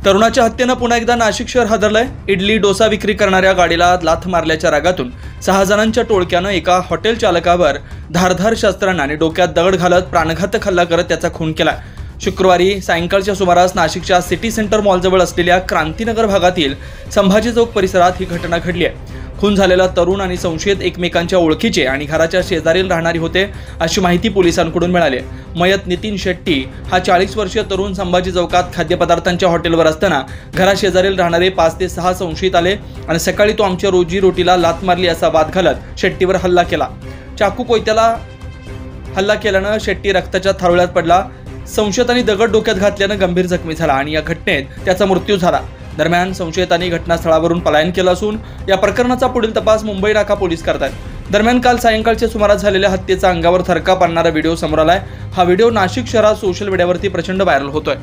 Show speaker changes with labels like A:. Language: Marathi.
A: तरुणाच्या हत्येनं पुन्हा एकदा नाशिक शहर हादरलंय। इडली डोसा विक्री करणाऱ्या गाडीला लाथ मारल्याच्या रागातून 6 जणांच्या टोळक्यानं एका हॉटेल चालकावर धारधार शस्त्रांना आणि डोक्यात दगड घालत प्राणघातक हल्ला करत त्याचा खून केला। शुक्रवारी सायंकाळच्या सुमारास नाशिकच्या सिटी सेंटर मॉलजवळ असलेल्या क्रांतीनगर भागातील संभाजी चौक परिसरात ही घटना घडली आहे। खून झालेला तरुण आणि संशयित एकमेकांच्या ओळखीचे आणि घराच्या शेजारील राहणारी होते अशी माहिती पोलिसांकडून मिळाली। मयत नितीन शेट्टी हा 40 वर्षीय तरुण संभाजी चौकात खाद्यपदार्थांच्या हॉटेलवर असताना घराशेजारील राहणारे 5 ते 6 संशयित आले आणि सकाळी तो आमच्या रोजीरोटीला लाथ मारली असा वाद घालत शेट्टीवर हल्ला केला। चाकू कोयत्याला हल्ला केल्यानं शेट्टी रक्ताच्या थारोळ्यात पडला। संशयितांनी दगड डोक्यात घातल्यानं गंभीर जखमी झाला आणि या घटनेत त्याचा मृत्यू झाला। दरम्यान संशयितांनी घटनास्थळावरून पलायन केलं असून या प्रकरणाचा पुढील तपास मुंबई नाका पोलीस करतात। दरम्यान काल सायंकाळच्या सुमारास झालेल्या हत्येचा अंगावर थरकाप आणणारा व्हिडिओ समोर आलाय। हा व्हिडिओ नाशिक शहरात सोशल मीडियावरती प्रचंड व्हायरल होतोय।